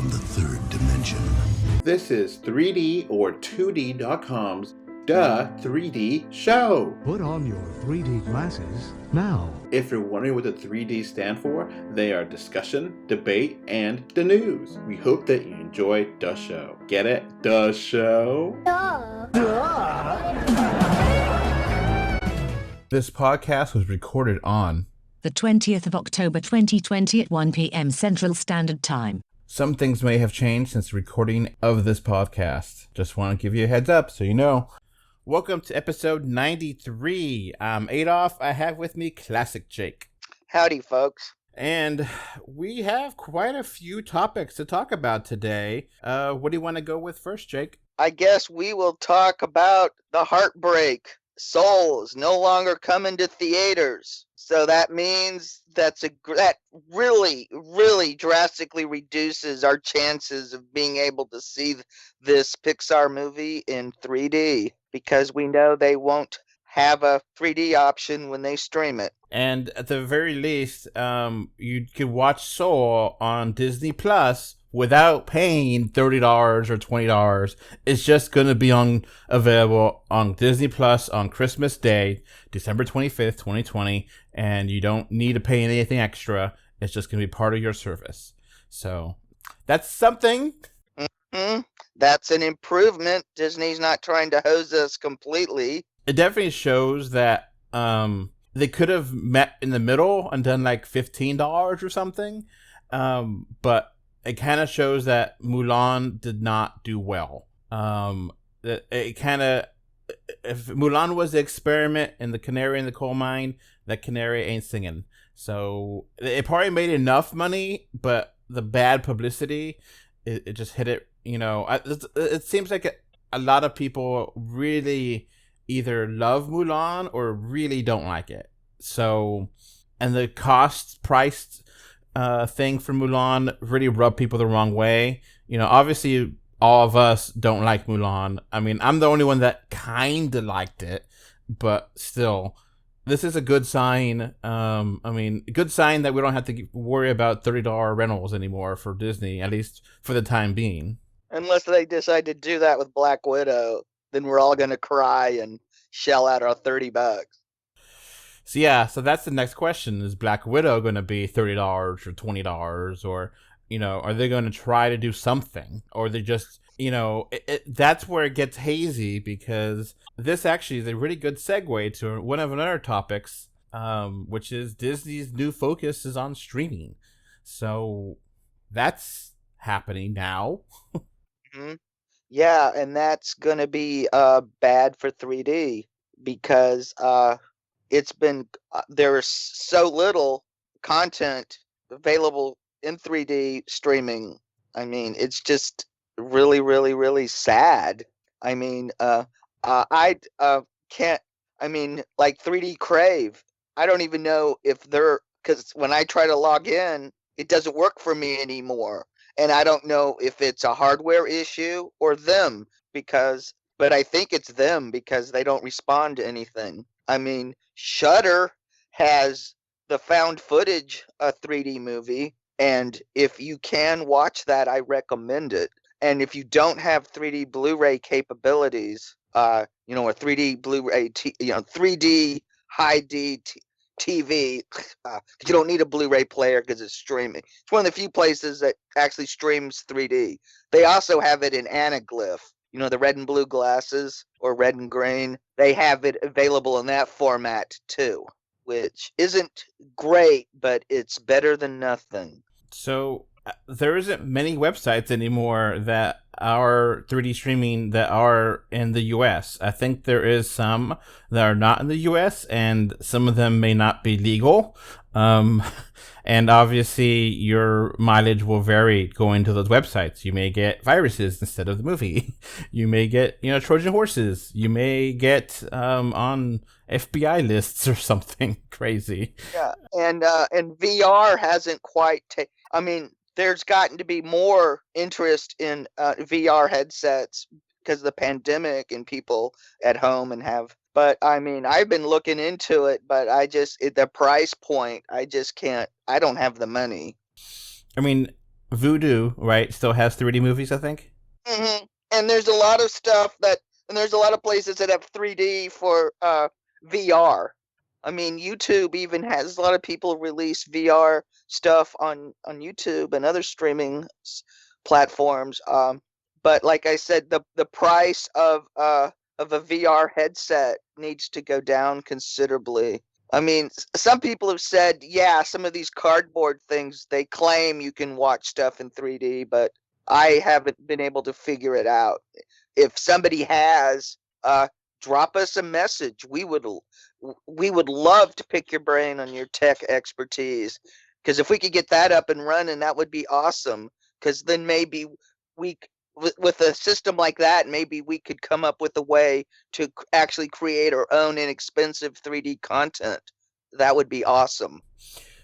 from the third dimension. This is 3D or 2D.com's Duh 3D Show. Put on your 3D glasses now. If you're wondering what the 3D stand for, they are discussion, debate, and the news. We hope that you enjoy the show. Get it? The show? This podcast was recorded on the 20th of October 2020 at 1 p.m. Central Standard Time. Some things may have changed since the recording of this podcast. Just want to give you a heads up so you know. Welcome to episode 93. I'm Adolph. I have with me Classic Jake. Howdy, folks. And we have quite a few topics to talk about today. What do you want to go with first, Jake? I guess we will talk about the heartbreak. Soul is no longer coming to theaters. So that means that really drastically reduces our chances of being able to see this Pixar movie in 3D because we know they won't have a 3D option when they stream it. And at the very least, you could watch Soul on Disney Plus without paying $30 or $20. It's just going to be available on Disney Plus on Christmas Day, December 25th, 2020, and you don't need to pay anything extra. It's just going to be part of your service. So that's something. Mm-hmm. That's an improvement. Disney's not trying to hose us completely. It definitely shows that they could have met in the middle and done like $15 or something, but it kind of shows that Mulan did not do well. It kind of, if Mulan was the experiment and the canary in the coal mine, that canary ain't singing. So it probably made enough money, but the bad publicity, it just hit it. You know, it seems like a lot of people really either love Mulan or really don't like it. So, and the price thing for Mulan really rubbed people the wrong way. You know, obviously all of us don't like Mulan. I mean, I'm the only one that kind of liked it, but still, this is a good sign. Good sign that we don't have to worry about $30 rentals anymore for Disney, at least for the time being. Unless they decide to do that with Black Widow, then we're all going to cry and shell out our $30. So that's the next question. Is Black Widow going to be $30 or $20? Or, you know, are they going to try to do something? Or they just, you know, that's where it gets hazy, because this actually is a really good segue to one of our topics, which is Disney's new focus is on streaming. So that's happening now. Mm-hmm. Yeah, and that's going to be bad for 3D because it's been there is so little content available in 3D streaming. I mean, it's just really, really, really sad. I mean, I can't. I mean, like 3D Crave. I don't even know if because when I try to log in, it doesn't work for me anymore. And I don't know if it's a hardware issue or them, but I think it's them because they don't respond to anything. I mean, Shudder has the found footage 3D movie, and if you can watch that, I recommend it. And if you don't have 3D Blu-ray capabilities, or 3D Blu-ray, 3D high D TV, you don't need a Blu-ray player because it's streaming. It's one of the few places that actually streams 3D. They also have it in anaglyph. You know, the red and blue glasses or red and green. They have it available in that format too, which isn't great, but it's better than nothing. So there isn't many websites anymore that are 3D streaming that are in the US. I think there is some that are not in the US, and some of them may not be legal. And obviously your mileage will vary going to those websites. You may get viruses instead of the movie. You may get, Trojan horses. You may get on FBI lists or something crazy. Yeah, and VR hasn't quite there's gotten to be more interest in VR headsets because of the pandemic and people at home but I've been looking into it, but the price point, I just can't, I don't have the money. Voodoo, right, still has 3D movies, I think. Hmm. And there's a lot of stuff and there's a lot of places that have 3D for VR. I mean, YouTube even has a lot of people release VR stuff on YouTube and other streaming platforms. But like I said, the price of a VR headset needs to go down considerably. I mean, some people have said, yeah, some of these cardboard things, they claim you can watch stuff in 3D, but I haven't been able to figure it out. If somebody has, drop us a message. We would love to pick your brain on your tech expertise, because if we could get that up and running, that would be awesome. Because then maybe we, with a system like that, maybe we could come up with a way to actually create our own inexpensive 3D content. That would be awesome.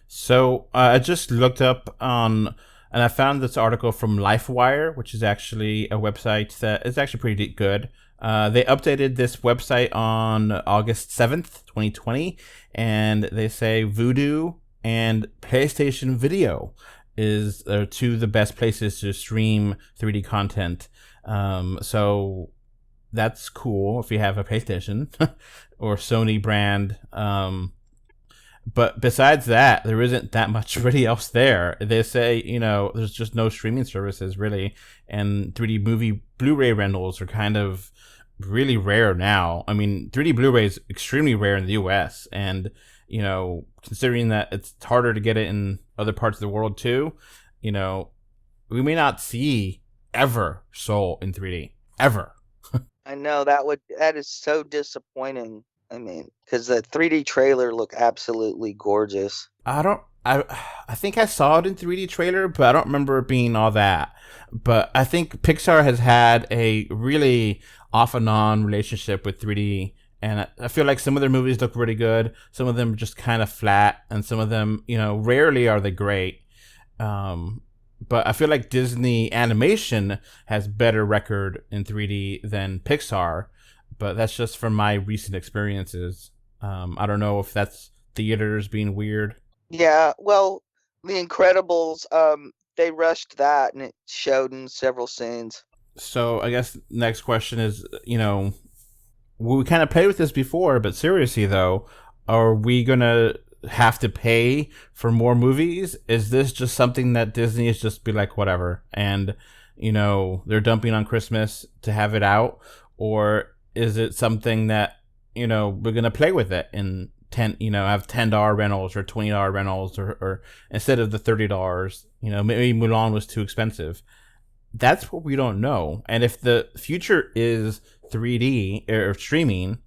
So I just looked up on, and I found this article from LifeWire, which is actually a website that is actually pretty good. They updated this website on August 7th, 2020, and they say Vudu and PlayStation Video is two of the best places to stream 3D content. So that's cool if you have a PlayStation or Sony brand. But besides that, there isn't that much really else there. They say, there's just no streaming services really, and 3D movie Blu-ray rentals are kind of really rare now. I mean, 3D Blu-ray is extremely rare in the US, and considering that it's harder to get it in other parts of the world too, we may not see ever Soul in 3D ever. I know that is so disappointing. I mean, because the 3D trailer looked absolutely gorgeous. I think I saw it in 3D trailer, but I don't remember it being all that. But I think Pixar has had a really off and on relationship with 3D, and I feel like some of their movies look really good. Some of them are just kind of flat, and some of them, rarely are they great. But I feel like Disney Animation has better record in 3D than Pixar, but that's just from my recent experiences. I don't know if that's theaters being weird. Yeah, well, The Incredibles, they rushed that and it showed in several scenes. So I guess next question is, we kind of played with this before, but seriously though, are we gonna have to pay for more movies? Is this just something that Disney is just be like whatever, and they're dumping on Christmas to have it out, or is it something that we're gonna play with it and have $10 rentals or $20 rentals, or instead of the $30, maybe Mulan was too expensive. That's what we don't know. And if the future is 3D or streaming,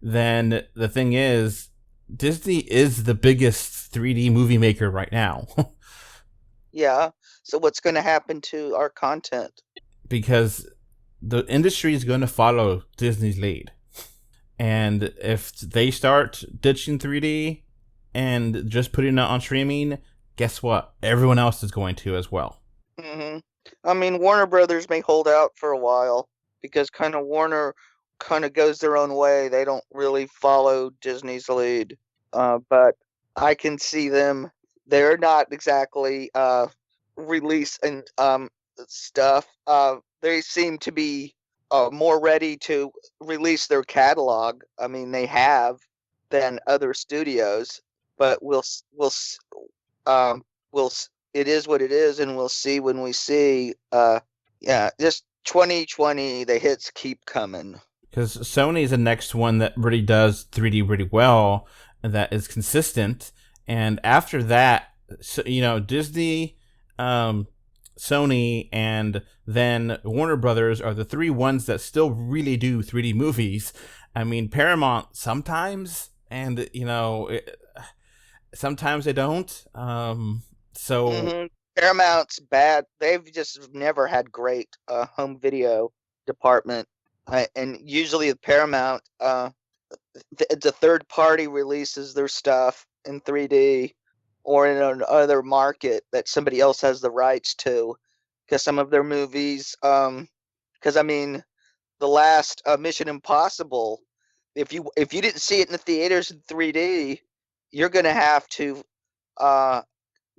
then the thing is, Disney is the biggest 3D movie maker right now. Yeah. So what's going to happen to our content? Because the industry is going to follow Disney's lead. And if they start ditching 3D and just putting it on streaming, guess what? Everyone else is going to as well. Hmm. I mean, Warner Brothers may hold out for a while because Warner kind of goes their own way. They don't really follow Disney's lead. But I can see them. They're not exactly releasing stuff. They seem to be more ready to release their catalog. I mean, they have than other studios. But it is what it is, and we'll see when we see. Yeah, just 2020, the hits keep coming. Because Sony is the next one that really does 3D really well, and that is consistent. And after that, Disney, Sony, and then Warner Brothers are the three ones that still really do 3D movies. I mean, Paramount sometimes, and sometimes they don't. So Mm-hmm. Paramount's bad. They've just never had great home video department. And usually with Paramount, it's a third party releases their stuff in 3D or in another market that somebody else has the rights to. Because some of their movies, because I mean, the last Mission Impossible, if you didn't see it in the theaters in 3D, you're gonna have to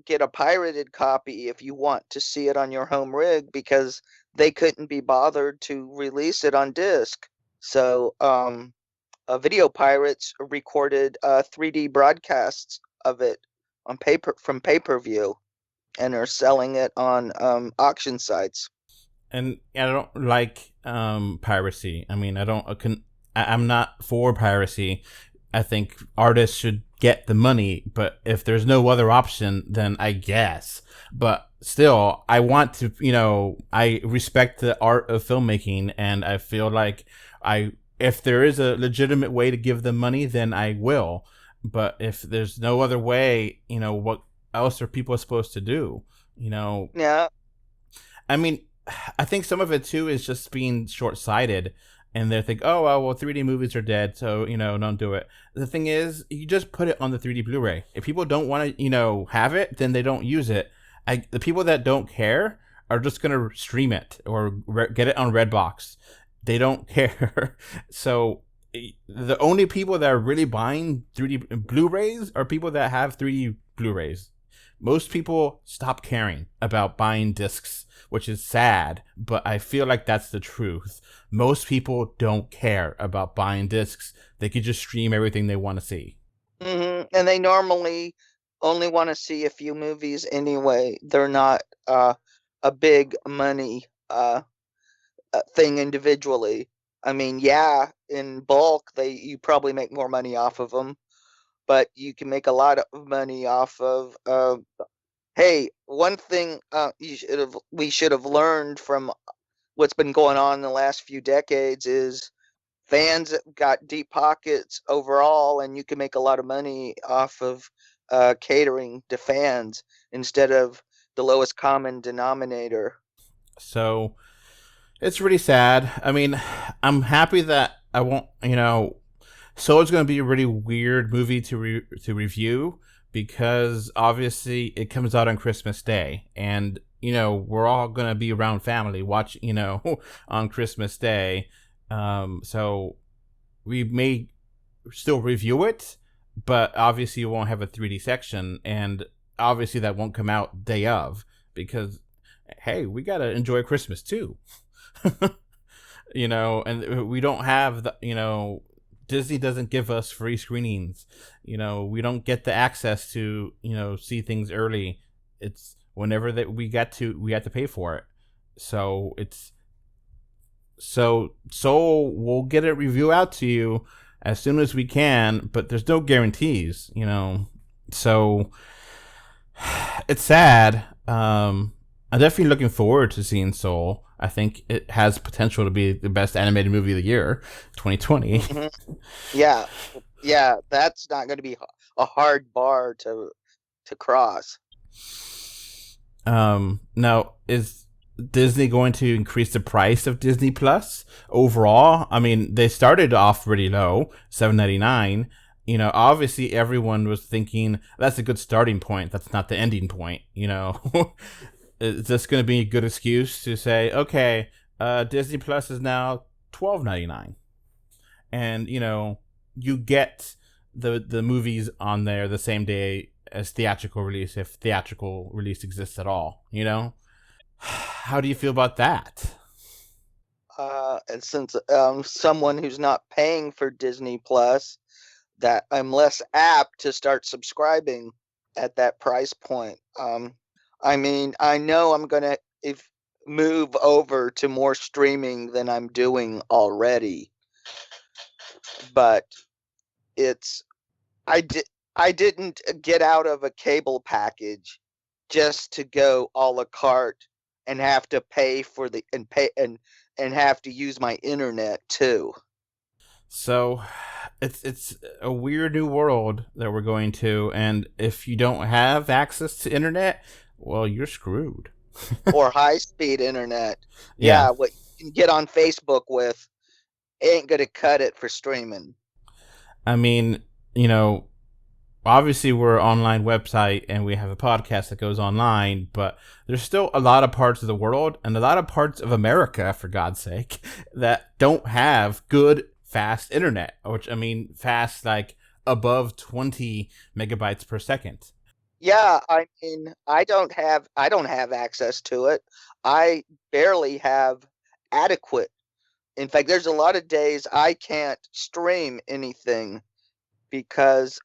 get a pirated copy if you want to see it on your home rig because they couldn't be bothered to release it on disc. So video pirates recorded 3D broadcasts of it on pay-per-view and are selling it on auction sites. And I don't like piracy. I mean, I'm not for piracy. I think artists should get the money, but if there's no other option, then I guess. But still, I want to, I respect the art of filmmaking, and I feel like if there is a legitimate way to give them money, then I will. But if there's no other way, what else are people supposed to do? Yeah. I mean, I think some of it too is just being short-sighted, and they think, oh well, 3D movies are dead, so don't do it. The thing is, you just put it on the 3D Blu-ray. If people don't want to have it, then they don't use it. The people that don't care are just gonna stream it or get it on Redbox. They don't care. So the only people that are really buying 3D Blu-rays are people that have 3D Blu-rays. Most people stop caring about buying discs, which is sad, but I feel like that's the truth. Most people don't care about buying discs. They could just stream everything they want to see. Mm-hmm. And they normally only want to see a few movies anyway. They're not a big money thing individually. I mean, yeah, in bulk, you probably make more money off of them, but you can make a lot of money off of. Hey, one thing we should have learned from what's been going on in the last few decades is fans got deep pockets overall, and you can make a lot of money off of catering to fans instead of the lowest common denominator. So it's really sad. I mean, I'm happy that I won't, Soul's going to be a really weird movie to review because obviously it comes out on Christmas Day, and we're all going to be around family watch, on Christmas Day. So we may still review it, but obviously you won't have a 3D section, and obviously that won't come out day of because, hey, we got to enjoy Christmas too. And we don't have the, Disney doesn't give us free screenings. We don't get the access to, see things early. It's whenever that we have to pay for it. So we'll get a review out to you as soon as we can, but there's no guarantees, So it's sad. I'm definitely looking forward to seeing Soul. I think it has potential to be the best animated movie of the year, 2020. Mm-hmm. Yeah, that's not going to be a hard bar to cross. Now, is Disney going to increase the price of Disney Plus overall? I mean, they started off really low, $7.99. Obviously everyone was thinking that's a good starting point. That's not the ending point. Is this going to be a good excuse to say, okay, Disney Plus is now $12.99, and you get the movies on there the same day as theatrical release, if theatrical release exists at all. How do you feel about that? And since someone who's not paying for Disney Plus, that I'm less apt to start subscribing at that price point. I mean, I know I'm going to move over to more streaming than I'm doing already. But I didn't get out of a cable package just to go a la carte and have to pay for and have to use my internet too. So it's a weird new world that we're going to, and if you don't have access to internet, well, you're screwed. Or high-speed internet. Yeah, what you can get on Facebook with ain't going to cut it for streaming. I mean, obviously we're an online website and we have a podcast that goes online, but there's still a lot of parts of the world and a lot of parts of America, for God's sake, that don't have good, fast internet, which, I mean, fast, like above 20 megabytes per second. Yeah, I mean, I don't have access to it. I barely have adequate. In fact, there's a lot of days I can't stream anything because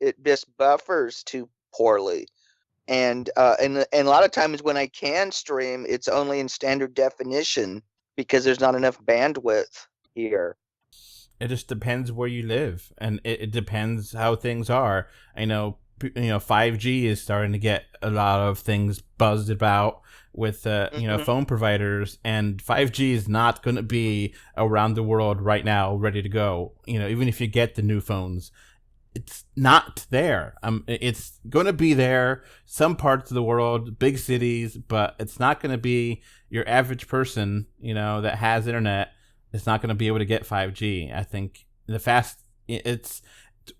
it just buffers too poorly. And a lot of times when I can stream, it's only in standard definition because there's not enough bandwidth here. It just depends where you live, and it depends how things are. I know, 5G is starting to get a lot of things buzzed about with Hmm. phone providers, and 5G is not going to be around the world right now, ready to go. Even if you get the new phones, it's not there. It's going to be there some parts of the world, big cities, but it's not going to be your average person, that has internet. It's not going to be able to get 5G. I think it's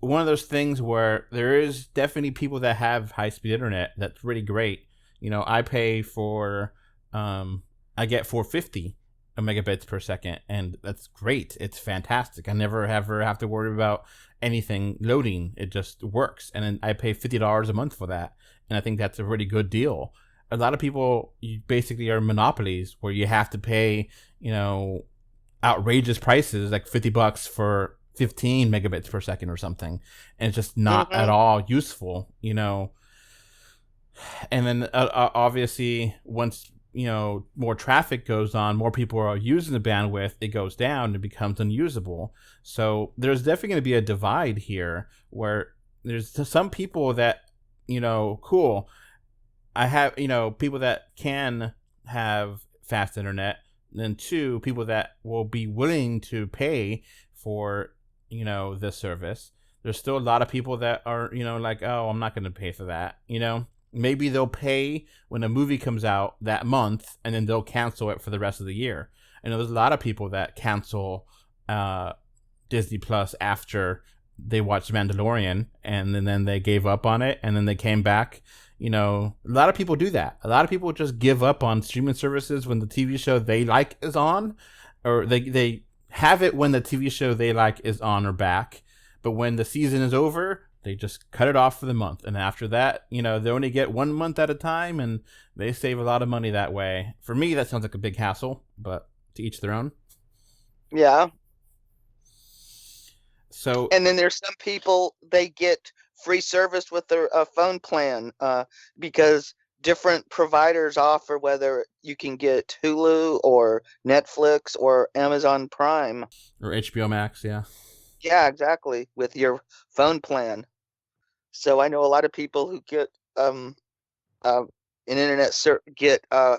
one of those things where there is definitely people that have high speed internet that's really great. I pay for, I get 450 megabits per second, and that's great. It's fantastic. I never ever have to worry about anything loading. It just works, and then I pay $50 a month for that, and I think that's a really good deal. A lot of people, you basically are monopolies where you have to pay, outrageous prices like $50 for 15 megabits per second or something, and it's just not at Hmm. all useful. And then obviously once more traffic goes on, more people are using the bandwidth, it goes down and becomes unusable. So there's definitely going to be a divide here where there's some people that, cool, I have, people that can have fast internet, and then two, people that will be willing to pay for, this service. There's still a lot of people that are, like, oh, I'm not going to pay for that. Maybe they'll pay when a movie comes out that month, and then they'll cancel it for the rest of the year. I know there's a lot of people that cancel Disney Plus after they watched Mandalorian, and then they gave up on it, and then they came back. A lot of people do that. A lot of people just give up on streaming services when the TV show they like is on, or they have it when the TV show they like is on or back. But when the season is over, they just cut it off for the month. And after that, they only get 1 month at a time, and they save a lot of money that way. For me, that sounds like a big hassle, but to each their own. Yeah. So, And then there's some people they get free service with their phone plan because different providers offer whether you can get Hulu or Netflix or Amazon Prime. or HBO Max, yeah. Yeah, exactly, with your phone plan. So I know a lot of people who get uh, an get a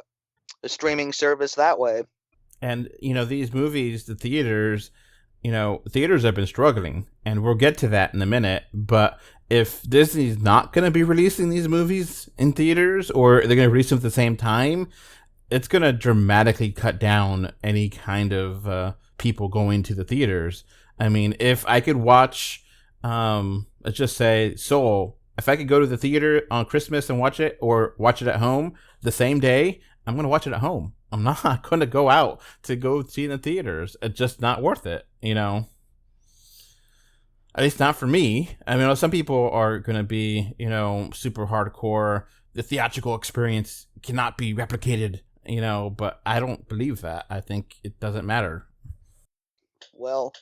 streaming service that way. And, these movies, the theaters have been struggling, and we'll get to that in a minute. But if Disney's not going to be releasing these movies in theaters, or they're going to release them at the same time, it's going to dramatically cut down any kind of people going to the theaters. I mean, if I could watch, let's just say Soul, if I could go to the theater on Christmas and watch it, or watch it at home the same day, I'm going to watch it at home. I'm not going to go out to go see it in the theaters. It's just not worth it. At least not for me. I mean, some people are going to be, super hardcore. The theatrical experience cannot be replicated, but I don't believe that. I think it doesn't matter. Well,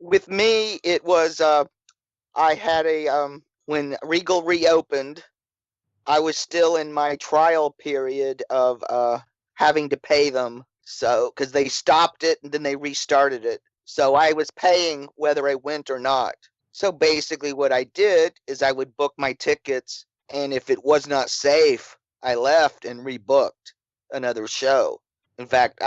with me, it was I had a when Regal reopened, I was still in my trial period of having to pay them. So, because they stopped it and then they restarted it. So I was paying whether I went or not. So basically, what I did is I would book my tickets, and if it was not safe, I left and rebooked another show. In fact,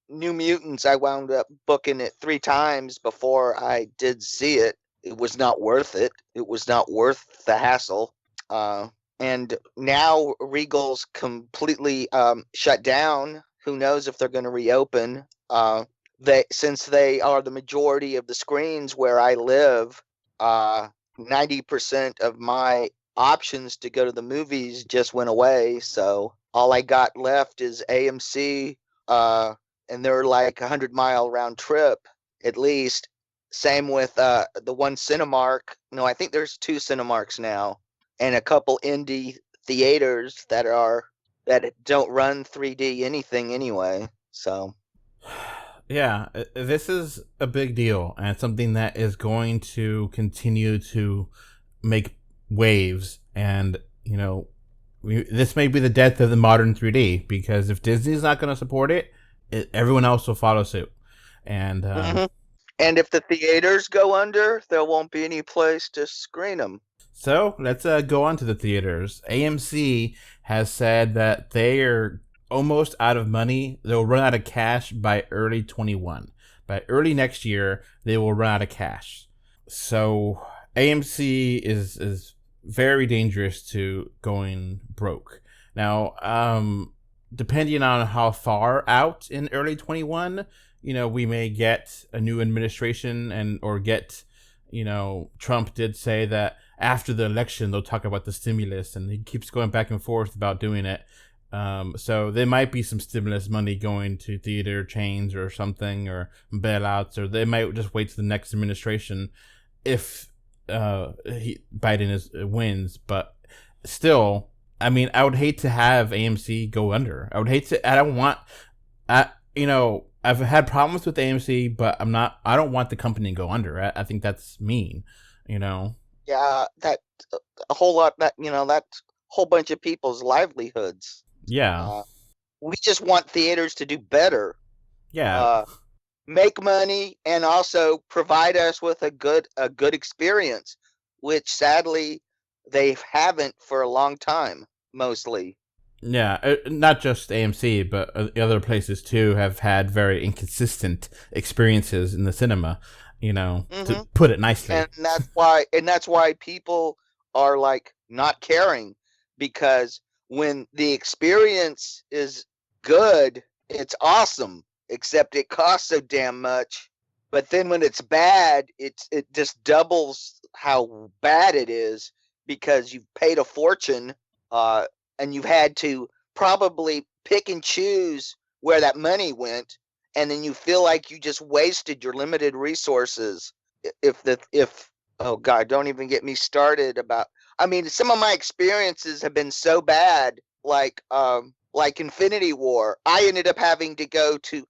New Mutants, I wound up booking it 3 times before I did see it. It was not worth it. It was not worth the hassle. And now Regal's completely shut down. Who knows if they're going to reopen? Since they are the majority of the screens where I live, 90% of my options to go to the movies just went away. So all I got left is AMC, and they're like 100-mile round trip at least. Same with the one Cinemark. No, I think there's 2 Cinemarks now, and a couple indie theaters that don't run 3D anything anyway. So Yeah, this is a big deal, and it's something that is going to continue to make waves. And this may be the death of the modern 3D, because if Disney's not going to support it, everyone else will follow suit. And and if the theaters go under, there won't be any place to screen them. So let's go on to the theaters. AMC has said that they are almost out of money. They'll run out of cash by early 21. By early next year, they will run out of cash. So AMC is very dangerous to going broke. Now, depending on how far out in early 21, we may get a new administration or get, Trump did say that after the election, they'll talk about the stimulus, and he keeps going back and forth about doing it. So there might be some stimulus money going to theater chains or something, or bailouts, or they might just wait to the next administration if Biden wins. But still, I mean, I would hate to have AMC go under. I don't want, I've had problems with AMC, but I don't want the company to go under. I think that's mean, Yeah, that a whole lot, that whole bunch of people's livelihoods. Yeah. We just want theaters to do better. Yeah. Make money and also provide us with a good experience, which sadly they haven't for a long time, mostly. Yeah, not just AMC, but other places too have had very inconsistent experiences in the cinema, to put it nicely. And that's why people are like not caring, because when the experience is good, it's awesome, except it costs so damn much. But then when it's bad, it just doubles how bad it is, because you've paid a fortune, and you've had to probably pick and choose where that money went, and then you feel like you just wasted your limited resources. Oh God, don't even get me started about. I mean, some of my experiences have been so bad, like Infinity War. I ended up having to go to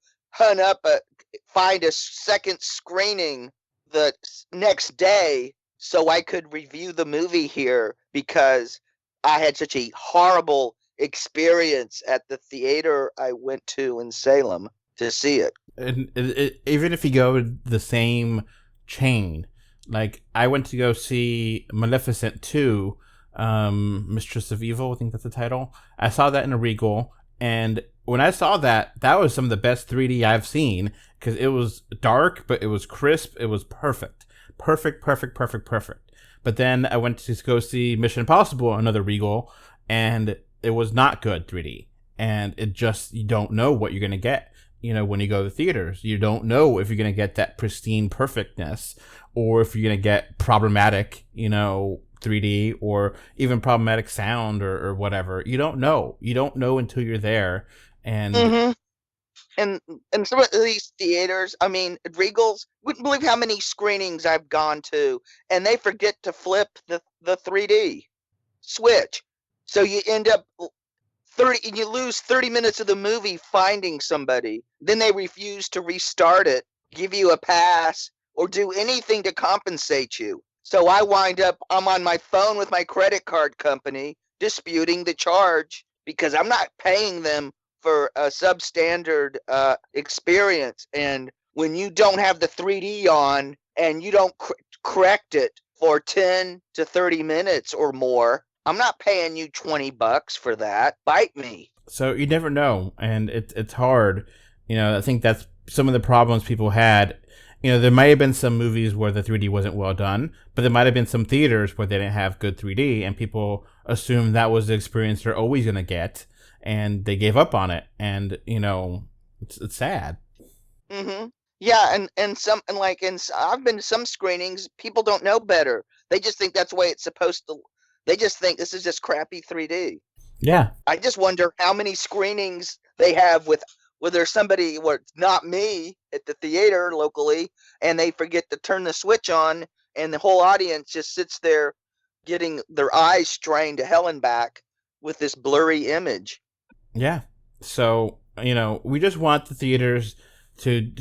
find a second screening the next day so I could review the movie here, because I had such a horrible experience at the theater I went to in Salem to see it. And even if you go the same chain, like I went to go see Maleficent 2, Mistress of Evil, I think that's the title. I saw that in a Regal, and when I saw that was some of the best 3D I've seen, because it was dark, but it was crisp, it was perfect. Perfect. But then I went to go see Mission Impossible, another Regal, and it was not good 3D. And you don't know what you're going to get, when you go to the theaters. You don't know if you're going to get that pristine perfectness, or if you're going to get problematic, 3D, or even problematic sound or whatever. You don't know. You don't know until you're there. And And some of these theaters, I mean, Regals, wouldn't believe how many screenings I've gone to, and they forget to flip the 3D switch. So you end up you lose 30 minutes of the movie finding somebody. Then they refuse to restart it, give you a pass, or do anything to compensate you. So I'm on my phone with my credit card company disputing the charge, because I'm not paying them for a substandard experience. And when you don't have the 3D on and you don't correct it for 10 to 30 minutes or more, I'm not paying you $20 for that. Bite me. So you never know, and it's hard. I think that's some of the problems people had. There might have been some movies where the 3D wasn't well done, but there might have been some theaters where they didn't have good 3D, and people assumed that was the experience they're always going to get, and they gave up on it. And it's sad. Yeah, and I've been to some screenings. People don't know better. They just think that's the way it's supposed to. They just think this is just crappy 3D. Yeah. I just wonder how many screenings they have with there's somebody, not me, at the theater locally, and they forget to turn the switch on, and the whole audience just sits there getting their eyes strained to hell and back with this blurry image. Yeah. So, we just want the theaters to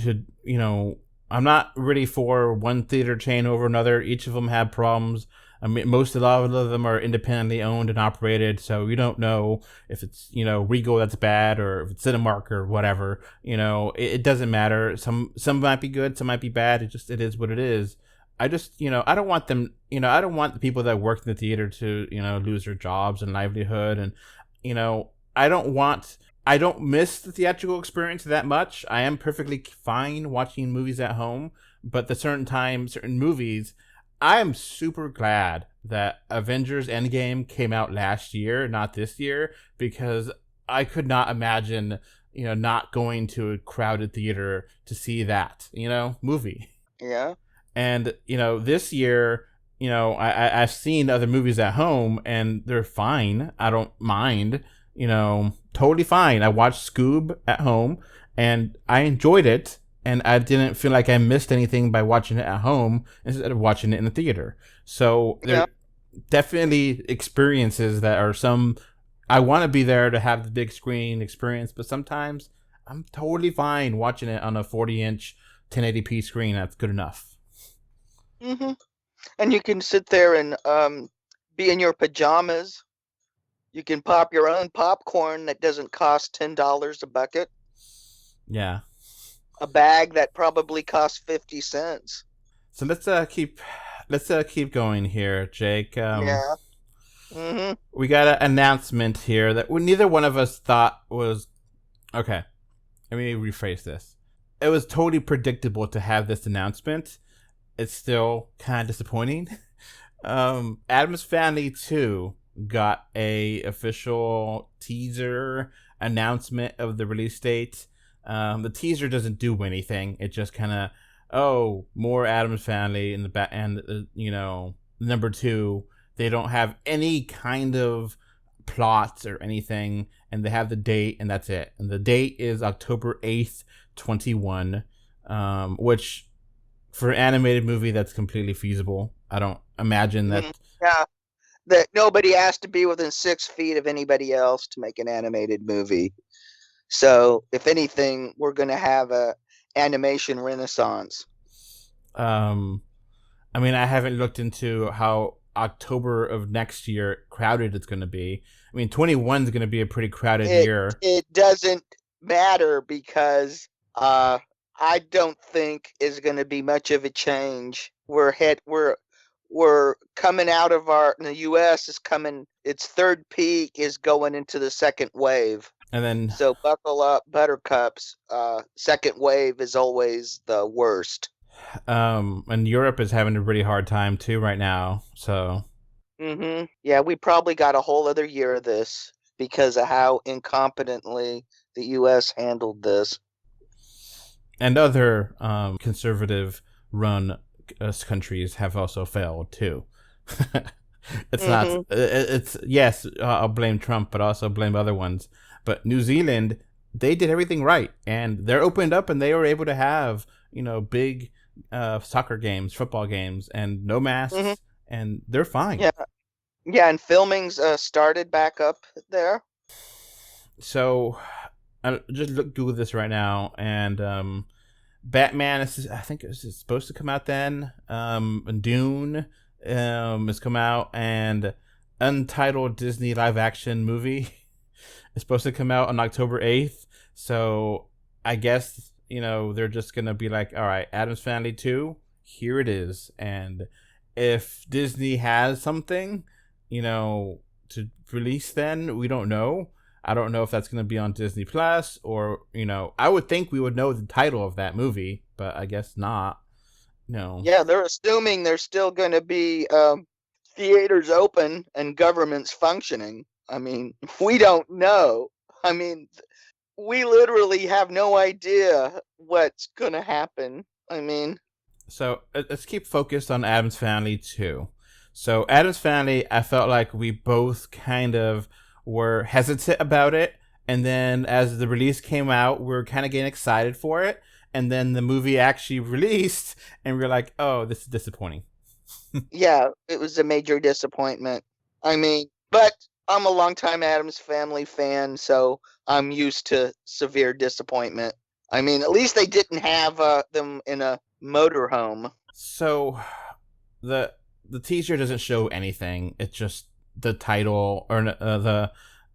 I'm not really for one theater chain over another. Each of them have problems. I mean, a lot of them are independently owned and operated, so we don't know if it's, Regal that's bad or if it's Cinemark or whatever. It doesn't matter. Some might be good, some might be bad. It is what it is. I just, I don't want them, I don't want the people that work in the theater to, lose their jobs and livelihood. And, I don't miss the theatrical experience that much. I am perfectly fine watching movies at home, but certain movies, I am super glad that Avengers Endgame came out last year, not this year, because I could not imagine, not going to a crowded theater to see that, movie. Yeah. And, this year, I've seen other movies at home and they're fine. I don't mind, totally fine. I watched Scoob at home and I enjoyed it. And I didn't feel like I missed anything by watching it at home instead of watching it in the theater. So there are definitely experiences that are I want to be there to have the big screen experience, but sometimes I'm totally fine watching it on a 40-inch 1080p screen. That's good enough. Mm-hmm. And you can sit there and be in your pajamas. You can pop your own popcorn that doesn't cost $10 a bucket. Yeah. A bag that probably costs 50 cents. So let's keep going here, Jake. Yeah. Mm-hmm. We got an announcement here that neither one of us thought was okay. Let me rephrase this. It was totally predictable to have this announcement. It's still kind of disappointing. Addams Family 2 got a official teaser announcement of the release date. The teaser doesn't do anything. It just kind of, more Addams Family in the back, and number 2. They don't have any kind of plots or anything, and they have the date, and that's it. And the date is October 8th, 21, which for an animated movie, that's completely feasible. I don't imagine that. Yeah, that nobody has to be within 6 feet of anybody else to make an animated movie. So, if anything, we're going to have a animation renaissance. I mean, I haven't looked into how October of next year crowded it's going to be. I mean, 21 is going to be a pretty crowded year. It doesn't matter because I don't think is going to be much of a change. We're coming out of the U.S. is coming. Its third peak is going into the second wave. And then, so buckle up, buttercups. Second wave is always the worst. And Europe is having a really hard time too right now. So. Mm-hmm. Yeah, we probably got a whole other year of this because of how incompetently the U.S. handled this. And other conservative-run countries have also failed too. It's not. It's yes. I'll blame Trump, but also blame other ones. But New Zealand, they did everything right, and they're opened up, and they were able to have big soccer games, football games, and no masks, and they're fine. Yeah, and filming's started back up there. So, I just Google this right now, and Batman I think it's supposed to come out then. Dune has come out, and Untitled Disney live action movie is supposed to come out on October 8th. So I guess, they're just going to be like, all right, Addams Family 2, here it is. And if Disney has something, to release then, we don't know. I don't know if that's going to be on Disney Plus or, I would think we would know the title of that movie, but I guess not. No. Yeah, they're assuming there's still going to be theaters open and governments functioning. I mean, we don't know. I mean, we literally have no idea what's going to happen. I mean. So let's keep focused on Addams Family 2. So Addams Family, I felt like we both kind of were hesitant about it. And then as the release came out, we were kind of getting excited for it. And then the movie actually released, and we were like, oh, this is disappointing. Yeah, it was a major disappointment. I mean, but I'm a longtime Addams Family fan, so I'm used to severe disappointment. I mean, at least they didn't have them in a motorhome. So the the teaser doesn't show anything. It's just the title or the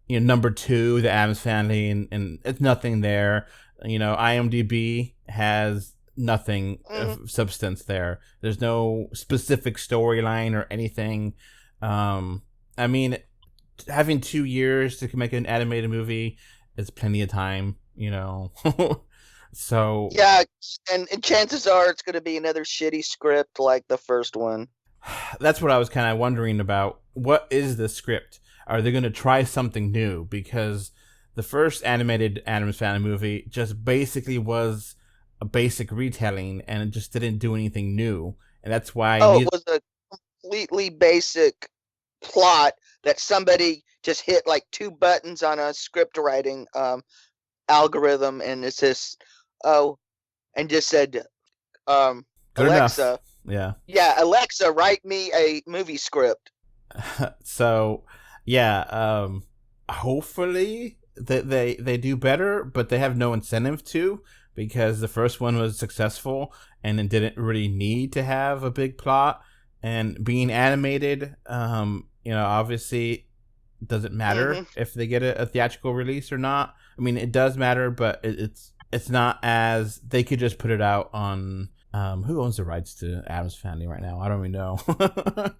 number two, the Addams Family, and it's nothing there. IMDb has nothing of substance there. There's no specific storyline or anything. I mean, having 2 years to make an animated movie is plenty of time. So Yeah, and chances are it's going to be another shitty script like the first one. that's what I was kind of wondering about. What is the script? Are they going to try something new? Because the first animated Addams Family movie just basically was a basic retelling, and it just didn't do anything new. And that's why. Oh, it was a completely basic plot that somebody just hit like two buttons on a script writing algorithm, and it's just and just said Good Alexa, enough. Alexa, write me a movie script. Yeah. So, yeah. Hopefully they do better, but they have no incentive to, because the first one was successful and it didn't really need to have a big plot. And being animated, obviously doesn't matter if they get a theatrical release or not. I mean, it does matter, but it's not as they could just put it out on who owns the rights to Addams Family right now? I don't even know. I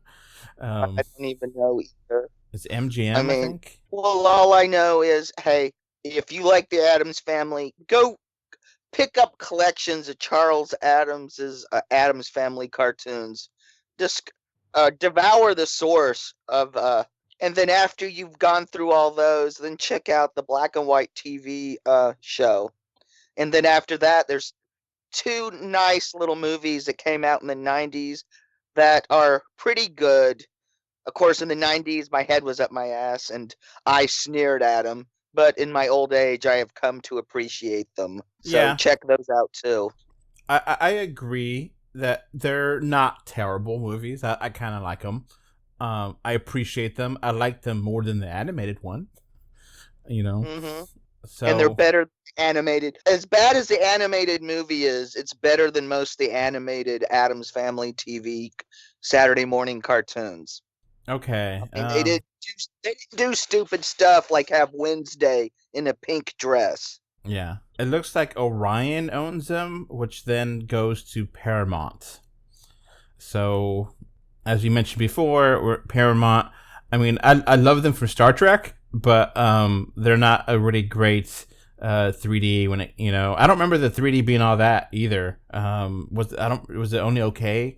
don't even know either. It's MGM, I think. Well, all I know is, hey, if you like the Addams Family, go pick up collections of Charles Addams's Addams Family cartoons. Just devour the source of, and then after you've gone through all those, then check out the black and white TV show. And then after that, there's two nice little movies that came out in the 90s that are pretty good. Of course, in the 90s, my head was up my ass and I sneered at them. But in my old age, I have come to appreciate them. So check those out too. I agree that they're not terrible movies. I kind of like them. I appreciate them. I like them more than the animated one. So, and they're better animated. As bad as the animated movie is, it's better than most of the animated Addams Family TV Saturday morning cartoons. Okay. I mean, they didn't do stupid stuff like have Wednesday in a pink dress. Yeah. It looks like Orion owns them, which then goes to Paramount. So, as you mentioned before, Paramount, I mean, I love them for Star Trek, but they're not a really great 3D when it, I don't remember the 3D being all that either. Was it only okay?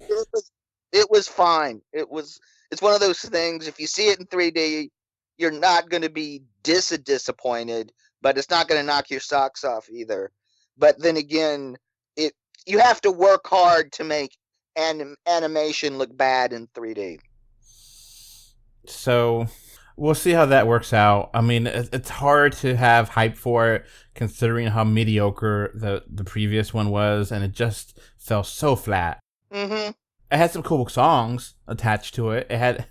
It was fine. It's one of those things, if you see it in 3D, you're not going to be disappointed, but it's not going to knock your socks off either. But then again, you have to work hard to make animation look bad in 3D. So we'll see how that works out. I mean, it's hard to have hype for it considering how mediocre the previous one was, and it just fell so flat. Mm-hmm. It had some cool songs attached to it. It had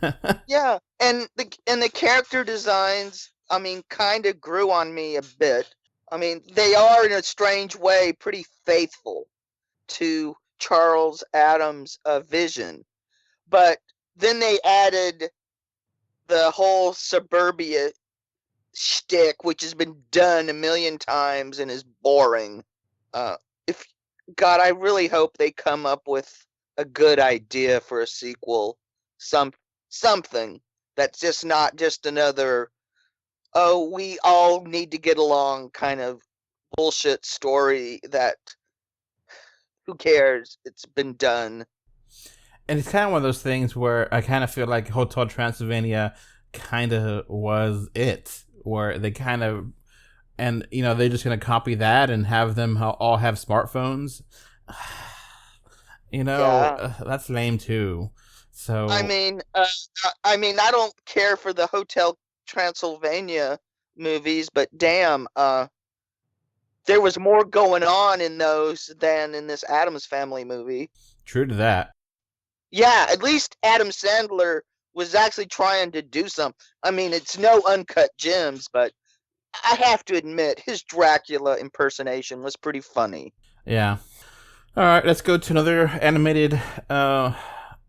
yeah, and the character designs, I mean, kind of grew on me a bit. I mean, they are in a strange way pretty faithful to Charles Addams' vision, but then they added the whole suburbia shtick, which has been done a million times and is boring. I really hope they come up with a good idea for a sequel, something that's just not just another we all need to get along kind of bullshit story that who cares, it's been done. And it's kind of one of those things where I kind of feel like Hotel Transylvania kind of was it, where they kind of, and they're just going to copy that and have them all have smartphones. That's lame too. So I mean, I don't care for the Hotel Transylvania movies, but damn, there was more going on in those than in this Addams Family movie. True to that. Yeah, at least Adam Sandler was actually trying to do something. I mean, it's no Uncut Gems, but I have to admit his Dracula impersonation was pretty funny. Yeah. All right, let's go to another animated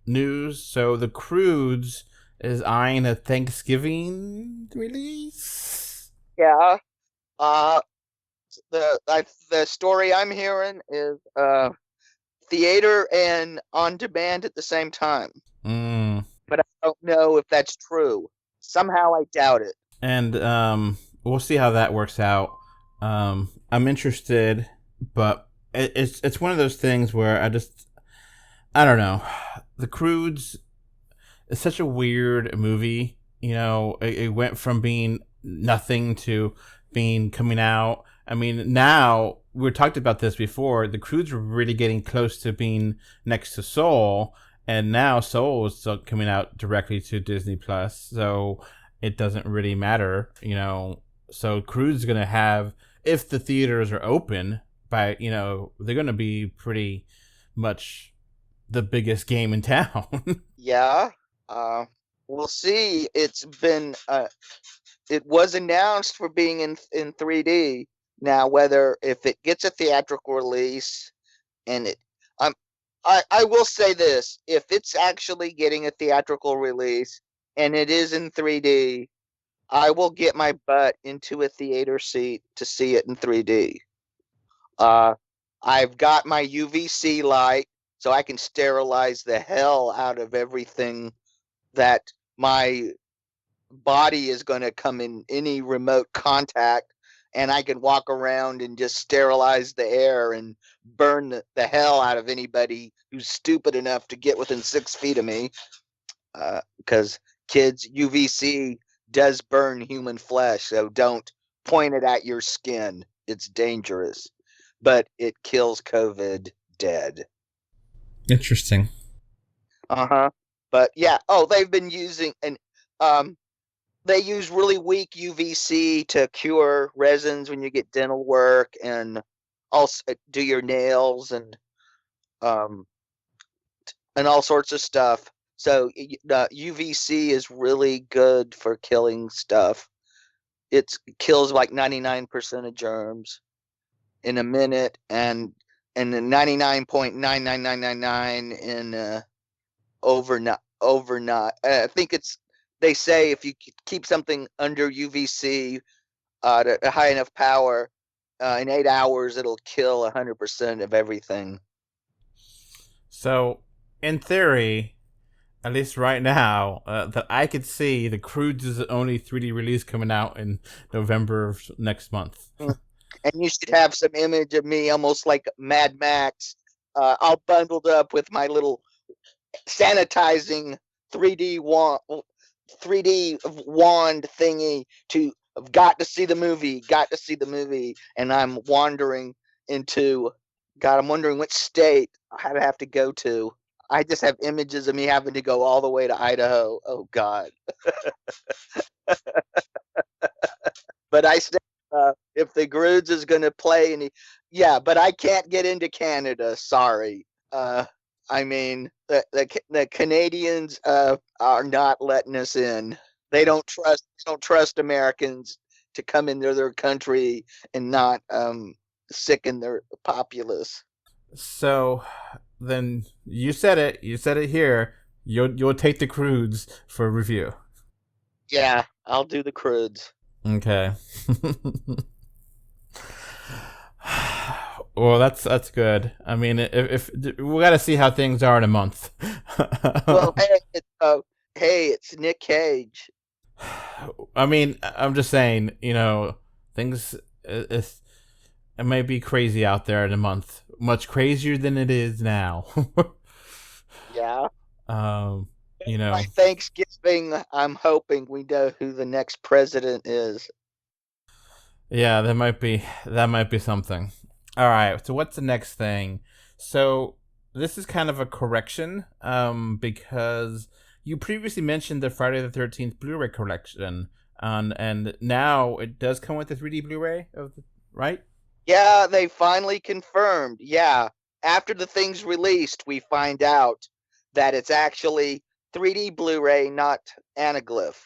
news. So the Croods is eyeing a Thanksgiving release. Yeah. The story I'm hearing is theater and on demand at the same time. But I don't know if that's true. Somehow I doubt it. And we'll see how that works out. I'm interested, but it's one of those things where I don't know. The Croods is such a weird movie. You know, it went from being nothing to being coming out. I mean, now we talked about this before. The Croods were really getting close to being next to Soul, and now Soul is still coming out directly to Disney Plus. So it doesn't really matter, you know. So Croods is gonna have, if the theaters are open, by they're gonna be pretty much the biggest game in town. Yeah. We'll see. It was announced for being in 3D. Now, whether if it gets a theatrical release, and I will say this: if it's actually getting a theatrical release and it is in 3D, I will get my butt into a theater seat to see it in 3D. I've got my UVC light, so I can sterilize the hell out of everything that my body is going to come in any remote contact, and I can walk around and just sterilize the air and burn the hell out of anybody who's stupid enough to get within 6 feet of me. Because kids, UVC does burn human flesh, so don't point it at your skin. It's dangerous, but it kills COVID dead. Interesting. But yeah, they've been using they use really weak UVC to cure resins when you get dental work, and also do your nails and all sorts of stuff. So UVC is really good for killing stuff. It kills like 99% of germs in a minute, and 99.99999 in overnight. I think they say if you keep something under UVC at a high enough power, in 8 hours it'll kill 100% of everything. So, in theory, at least right now, that I could see, the Croods is the only 3D release coming out in November of next month. And you should have some image of me almost like Mad Max, all bundled up with my little sanitizing 3D wand thingy to have got to see the movie, and I'm wandering which state I'd have to go to. I just have images of me having to go all the way to Idaho. Oh God. But I said, if the Croods is going to play, but I can't get into Canada. Sorry. I mean, the Canadians are not letting us in. They don't trust Americans to come into their country and not sicken their populace. So then you said it. You said it here. You'll take the Croods for review. Yeah, I'll do the Croods. Okay. Well, that's good. I mean, if we got to see how things are in a month. Well, it's Nick Cage. I mean, I'm just saying, things it may be crazy out there in a month, much crazier than it is now. Yeah. By Thanks. Thanksgiving, I'm hoping we know who the next president is. Yeah, that might be something. All right, so what's the next thing? So this is kind of a correction, because you previously mentioned the Friday the 13th Blu-ray collection, and now it does come with the 3D Blu-ray, right? Yeah, they finally confirmed. Yeah, after the thing's released, we find out that it's actually 3D Blu-ray, not anaglyph.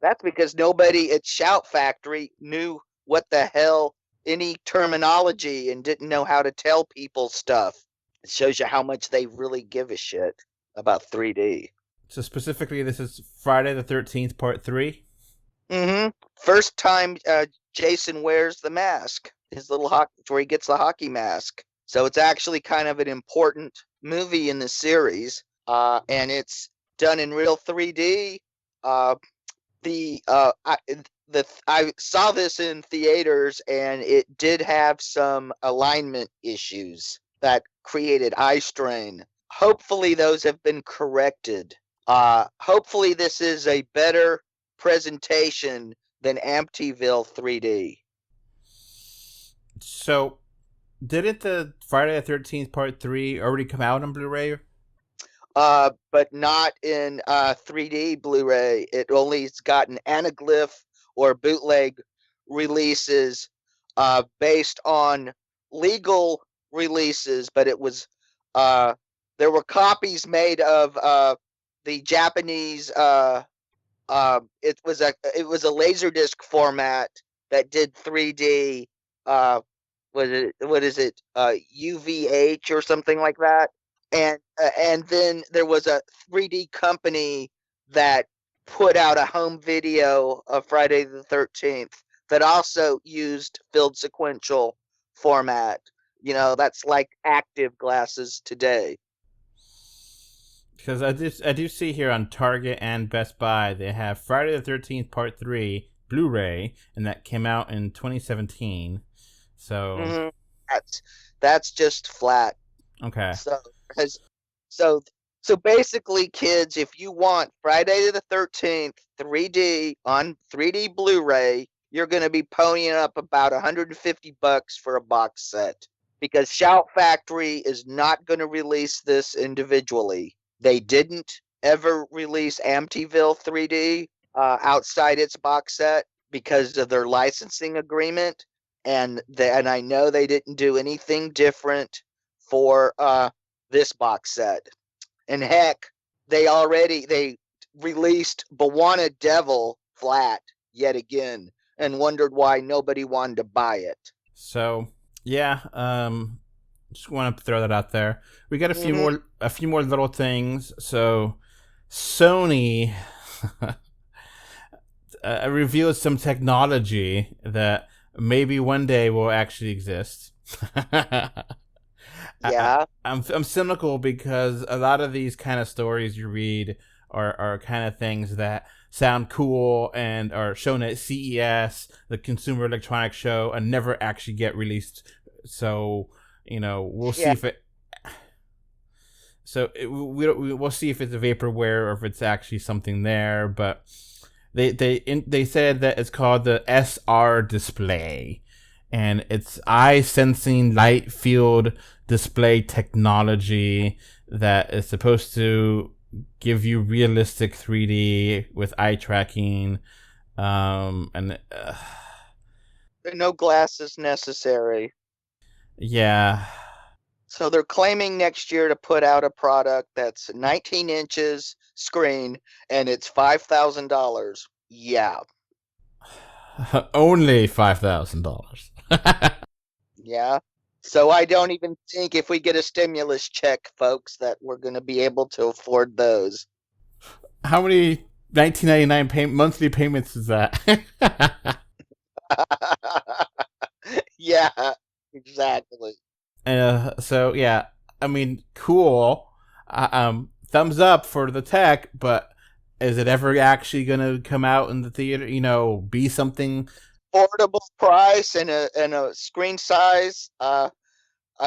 That's because nobody at Shout Factory knew what the hell any terminology and didn't know how to tell people stuff. It shows you how much they really give a shit about 3D. So specifically, this is Friday the 13th, Part 3? Mm-hmm. First time Jason wears the mask, his little where he gets the hockey mask. So it's actually kind of an important movie in the series, and it's done in real 3D. I saw this in theaters, and it did have some alignment issues that created eye strain. Hopefully, those have been corrected. Hopefully, this is a better presentation than Amityville 3D. So, didn't the Friday the 13th Part 3 already come out on Blu-ray? But not in 3D Blu-ray. It only's gotten anaglyph or bootleg releases based on legal releases, but it was there were copies made of the Japanese it was a Laserdisc format that did 3D what is it UVH or something like that, and then there was a 3D company that put out a home video of Friday the 13th that also used filled sequential format. That's like active glasses today. Because I do see here on Target and Best Buy, they have Friday the 13th Part 3 Blu-ray, and that came out in 2017. So that's just flat. Okay. So basically, kids, if you want Friday the 13th 3D on 3D Blu-ray, you're going to be ponying up about $150 for a box set, because Shout Factory is not going to release this individually. They didn't ever release Amityville 3D outside its box set because of their licensing agreement, and I know they didn't do anything different for this box set. And heck, they released Bawana Devil flat yet again, and wondered why nobody wanted to buy it. So yeah, just want to throw that out there. We got a few more little things. So Sony revealed some technology that maybe one day will actually exist. Yeah. I'm cynical because a lot of these kind of stories you read are kind of things that sound cool and are shown at CES, the Consumer Electronics Show, and never actually get released. So, we'll see if it. So we'll see if it's a vaporware or if it's actually something there. But they said that it's called the SR display, and it's eye sensing light field display technology that is supposed to give you realistic 3D with eye tracking, and no glasses necessary. Yeah. So they're claiming next year to put out a product that's 19 inches screen, and it's $5,000. Yeah. Only $5,000. Yeah. So I don't even think if we get a stimulus check, folks, that we're going to be able to afford those. How many $19.99 monthly payments is that? Yeah, exactly. So yeah, I mean, cool. Thumbs up for the tech, but is it ever actually gonna come out in the theater? Be something affordable price and a screen size. I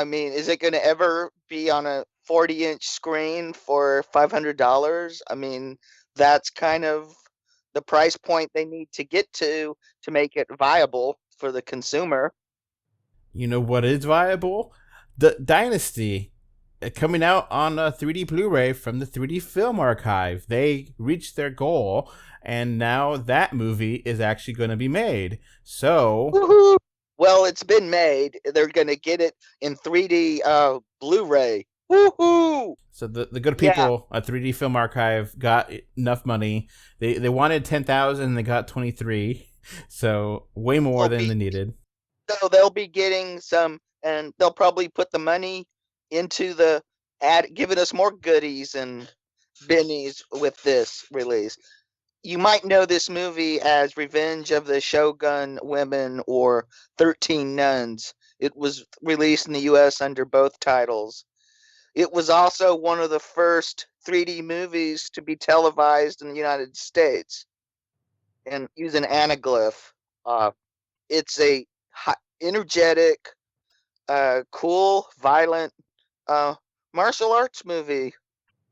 mean, is it gonna ever be on a 40-inch screen for $500? I mean, that's kind of the price point they need to get to make it viable for the consumer. You know what is viable? The Dynasty, coming out on a 3D Blu-ray from the 3D Film Archive. They reached their goal, and now that movie is actually going to be made. So, woohoo! Well, it's been made. They're going to get it in 3D Blu-ray Woohoo! So the good Yeah. people at 3D Film Archive got enough money. They wanted 10,000, they got 23, so way more than they needed. So they'll be getting some, and they'll probably put the money into the giving us more goodies and bennies with this release. You might know this movie as Revenge of the Shogun Women or 13 Nuns. It was released in the US under both titles. It was also one of the first 3D movies to be televised in the United States and using anaglyph. It's a energetic, cool, violent martial arts movie,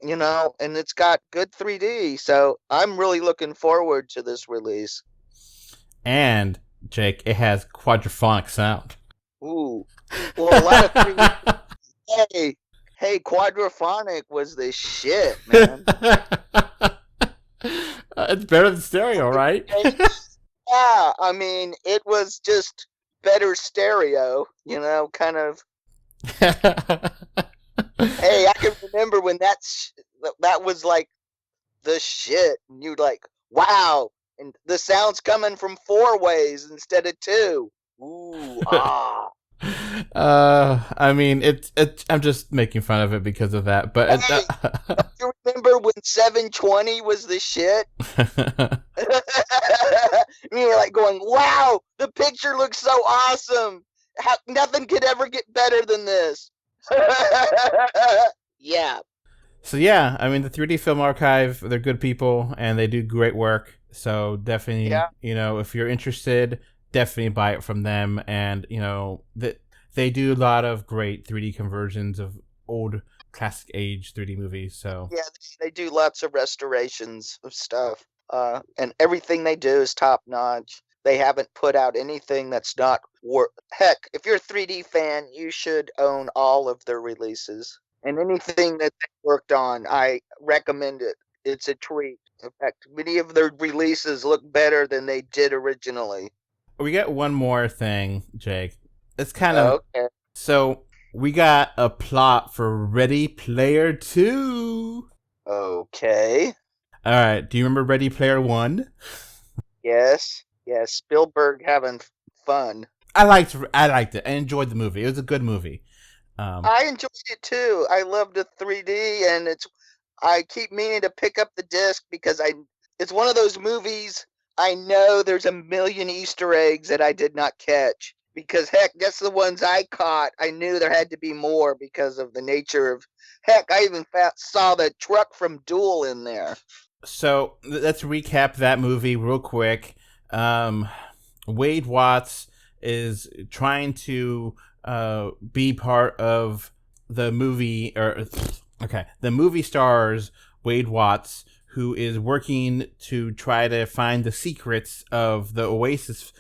and it's got good 3D. So I'm really looking forward to this release. And, Jake, it has quadraphonic sound. Ooh. Well, a lot of 3D. Hey, quadraphonic was the shit, man. It's better than stereo, right? Yeah, I mean, it was just better stereo, kind of. Hey, I can remember when that was like the shit, and you'd like, wow, and the sound's coming from 4 ways instead of 2. Ooh, ah. I mean, I'm just making fun of it because of that. But Hey, you remember when 720 was the shit? You were like going, wow, the picture looks so awesome. Nothing could ever get better than this. Yeah. So yeah, I mean, the 3D Film Archive, they're good people and they do great work. So definitely, if you're interested, definitely buy it from them. And they do a lot of great 3D conversions of old classic age 3D movies. So yeah, they do lots of restorations of stuff, and everything they do is top notch. They haven't put out anything that's not heck. If you're a 3D fan, you should own all of their releases, and anything that they worked on, I recommend it. It's a treat. In fact, many of their releases look better than they did originally. we got one more thing, Jake. It's kind of okay. So we got a plot for Ready Player 2. Okay. All right. Do you remember Ready Player 1? Yes. Yes. Spielberg having fun. I liked it. I enjoyed the movie. It was a good movie. I enjoyed it too. I loved the 3D, and I keep meaning to pick up the disc because it's one of those movies I know there's a million Easter eggs that I did not catch. Because heck, that's the ones I caught. I knew there had to be more because of the nature of. Heck, I even saw the truck from Duel in there. So let's recap that movie real quick. Wade Watts is trying to be part of the movie, the movie stars Wade Watts, who is working to try to find the secrets of the Oasis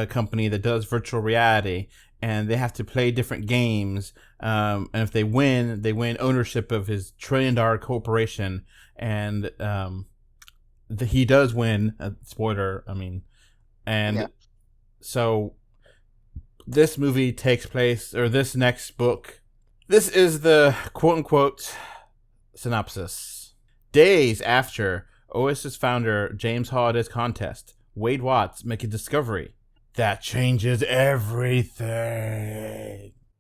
company that does virtual reality, and they have to play different games, and if they win ownership of his $1 trillion corporation, and he does win, spoiler, so this movie takes place, or this next book, this is the quote-unquote synopsis. Days after Oasis founder James Holliday's contest, Wade Watts make a discovery that changes everything.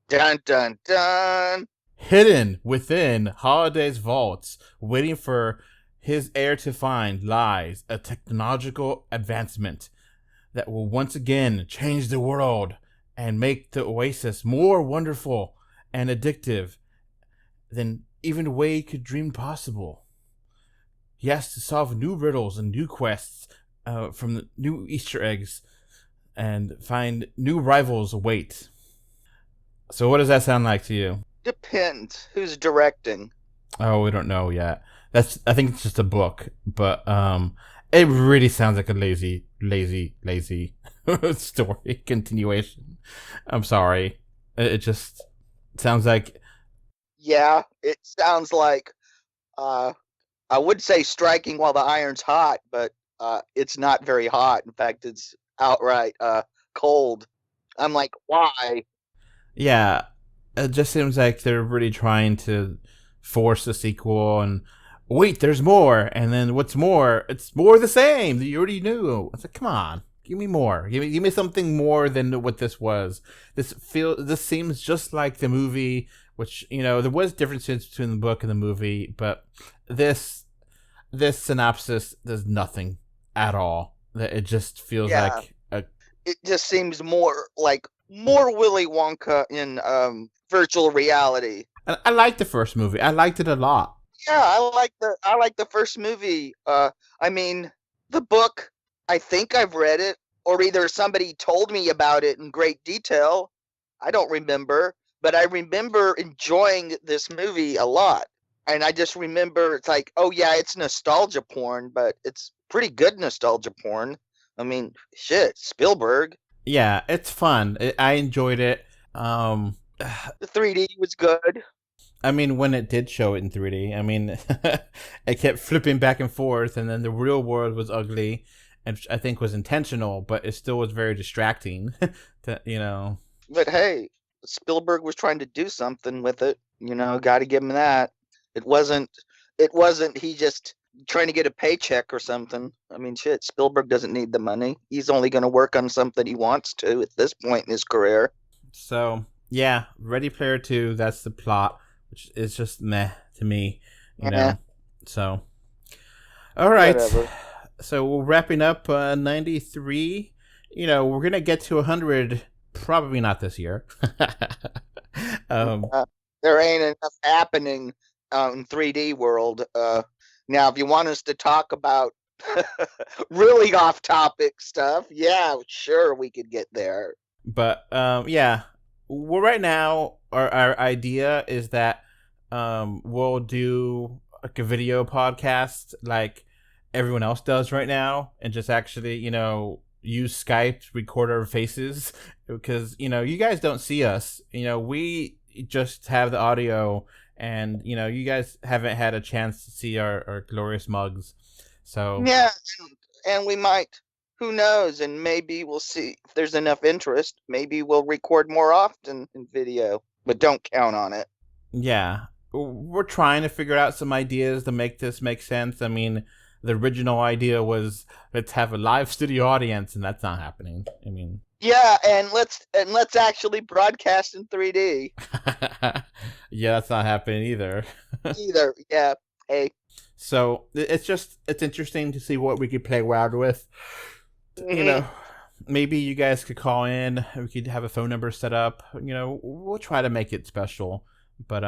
Dun, dun, dun. Hidden within Holliday's vaults, waiting for his heir to find, lies a technological advancement that will once again change the world and make the Oasis more wonderful and addictive than even Wade could dream possible. He has to solve new riddles and new quests from the new Easter eggs and find new rivals await. So what does that sound like to you? Depends. Who's directing? Oh, we don't know yet. I think it's just a book, but it really sounds like a lazy story continuation. I'm sorry. It just sounds like... Yeah, it sounds like, I would say striking while the iron's hot, but it's not very hot. In fact, it's outright cold. I'm like, why? Yeah, it just seems like they're really trying to force a sequel, and wait, there's more, and then what's more? It's more of the same that you already knew. It's like, come on, give me more. Give me something more than what this was. This seems just like the movie, which, you know, there was differences between the book and the movie, but this synopsis does nothing at all. It just feels like it just seems more Willy Wonka in virtual reality. And I liked the first movie. I liked it a lot. Yeah, I like the first movie. I mean, the book, I think I've read it, or either somebody told me about it in great detail. I don't remember, but I remember enjoying this movie a lot. And I just remember it's like, oh yeah, it's nostalgia porn, but it's pretty good nostalgia porn. I mean, shit, Spielberg. Yeah, it's fun. I enjoyed it. The 3D was good. I mean, when it did show it in 3D, I mean, it kept flipping back and forth, and then the real world was ugly, and I think was intentional, but it still was very distracting. You know. But hey, Spielberg was trying to do something with it. You know, got to give him that. It wasn't he just trying to get a paycheck or something. I mean, shit, Spielberg doesn't need the money. He's only going to work on something he wants to at this point in his career. So, yeah, Ready Player 2, that's the plot, which is just meh to me, you know. So, all right. Whatever. So, we're wrapping up 93. You know, we're going to get to 100, probably not this year. There ain't enough happening in 3D world. Now, if you want us to talk about really off-topic stuff, yeah, sure, we could get there. But, yeah, well, right now, our idea is that we'll do like a video podcast like everyone else does right now, and just actually, you know, use Skype to record our faces, because, you know, you guys don't see us. You know, we just have the audio, and, you know, you guys haven't had a chance to see our glorious mugs. So yeah, and we might, who knows, and maybe we'll see if there's enough interest. Maybe we'll record more often in video, but don't count on it. Yeah, we're trying to figure out some ideas to make this make sense. I mean, the original idea was let's have a live studio audience, and that's not happening. I mean, yeah, and let's actually broadcast in 3D. Yeah, that's not happening either. Yeah. Hey. So it's interesting to see what we could play around with. Mm-hmm. You know, maybe you guys could call in. We could have a phone number set up. You know, we'll try to make it special. But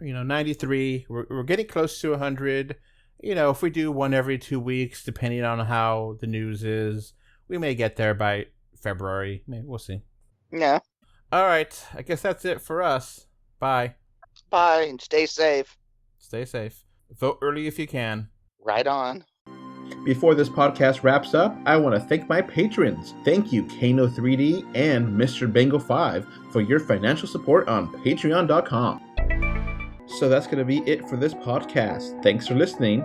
you know, 93. We're getting close to 100. You know, if we do one every 2 weeks, depending on how the news is, we may get there by February. Maybe we'll see. Yeah. All right. I guess that's it for us. Bye. Bye, and stay safe. Stay safe. Vote early if you can. Right on. Before this podcast wraps up, I want to thank my patrons. Thank you, Kano3D and Mr. Bengal 5 for your financial support on patreon.com. So that's going to be it for this podcast. Thanks for listening.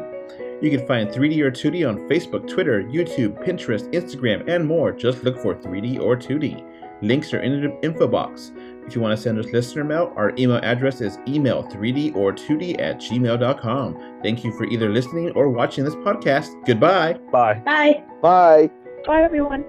You can find 3D or 2D on Facebook, Twitter, YouTube, Pinterest, Instagram, and more. Just look for 3D or 2D. Links are in the info box. If you want to send us listener mail, our email address is email3dortwo@gmail.com. Thank you for either listening or watching this podcast. Goodbye. Bye. Bye. Bye. Bye, everyone.